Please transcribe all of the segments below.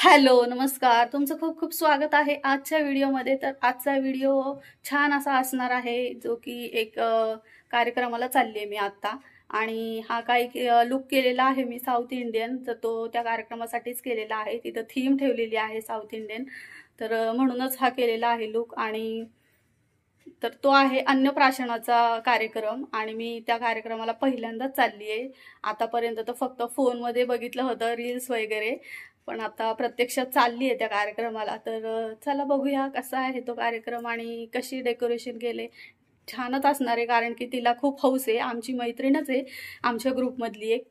Hello नमस्कार, तुमचं खूप खूप स्वागत आहे आजच्या व्हिडिओमध्ये। तर आजचा व्हिडिओ छान असा असणार आहे, जो की एक कार्यक्रमाला चालली आहे मी आता। आणि हा काही लुक केलेला आहे मी साऊथ इंडियन, तर तो त्या कार्यक्रमासाठीच केलेला आहे। तिथं थीम ठेवलेली आहे साऊथ इंडियन, तर म्हणूनच हा केलेला आहे लुक। आणि तर तो आहे अन्नप्राशनाचा कार्यक्रम आणि मी त्या कार्यक्रमाला पहिल्यांदाच चालली आहे। आतापर्यंत तर फक्त फोनमध्ये बघितलं होतं, रील्स वगैरे, पण आता प्रत्यक्षात चालली आहे त्या कार्यक्रमाला। तर चला बघूया कसा आहे तो कार्यक्रम आणि कशी डेकोरेशन केले। छानच असणार आहे, कारण की तिला खूप हौस आहे, आमची मैत्रीणच आहे आमच्या ग्रुपमधली एक।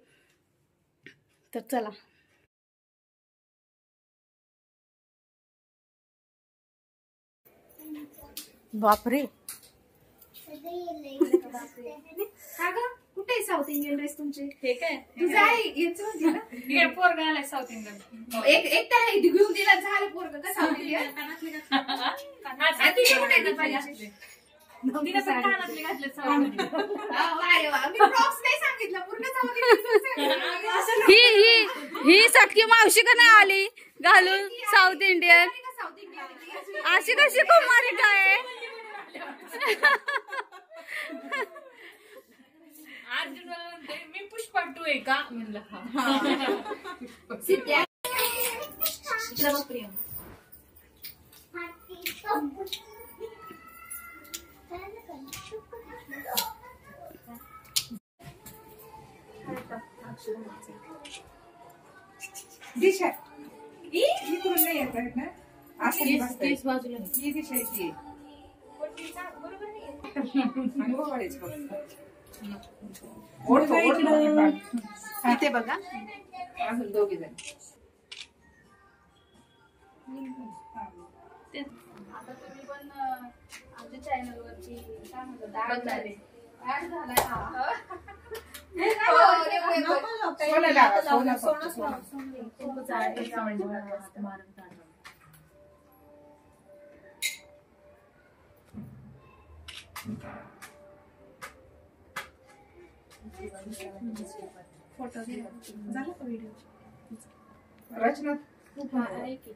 तर चला। बापरे, कुठे साऊथ इंडियन ड्रेस तुमचे? हे काय तुझा आहे पोरगा आलाय साऊथ इंडियन। एक त्याला घेऊन दिला, झालं पोरग का साऊथ इंडियन? तिने पण कानातले घातले साऊथ इंडियन। मी प्रॉप्स नाही सांगितलं, पूर्ण साऊथ ही सटकी मावशी का नाही आली घालून साऊथ इंडियन? साऊथ इंडियन अशी कशी कुमारी काय? अर्जुन मला म्हणते मी पुष्पा 2 आहे का? म्हणलं दिशा इकडून नाही येत आहे ना, असं बाजूला ही दिशा येते बरोबर नाही। इथे बघा अजून दोघे जण। आता तुम्ही पण आमच्या चॅनलवरची काय म्हणतात ऍड झालाय। फोटो झाला का व्हिडिओ? रचना खूप आहे की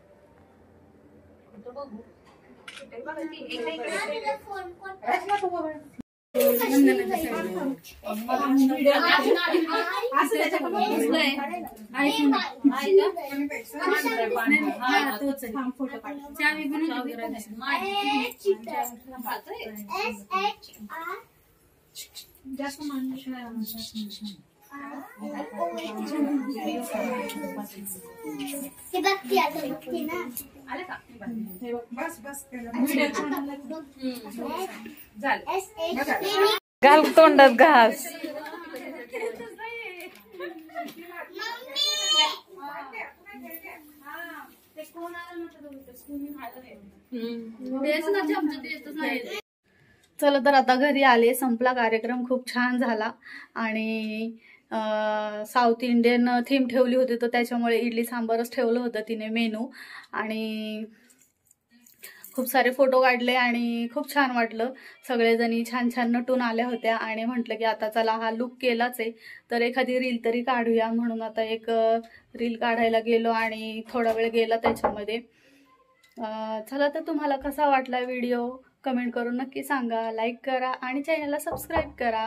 रचना खूप जास्त माणूस बस बस घाल तोंडात घास। चला तर आता घरी आले, संपला कार्यक्रम, खूप छान झाला। आणि साऊथ इंडियन थीम ठेवली होती, तर त्याच्यामुळे इडली सांबारच ठेवलं होतं तिने मेनू। आणि खूप सारे फोटो काढले आणि खूप छान वाटलं। सगळेजणी छान छान नटून आल्या होत्या आणि म्हटलं की आता चला हा लुक केलाच आहे, तर एखादी रील तरी काढूया। म्हणून आता एक रील काढायला गेलो आणि थोडा वेळ गेला त्याच्यामध्ये। चला तर तुम्हाला कसा वाटला व्हिडिओ कमेंट करून नक्की सांगा, लाईक करा आणि चॅनलला सबस्क्राईब करा।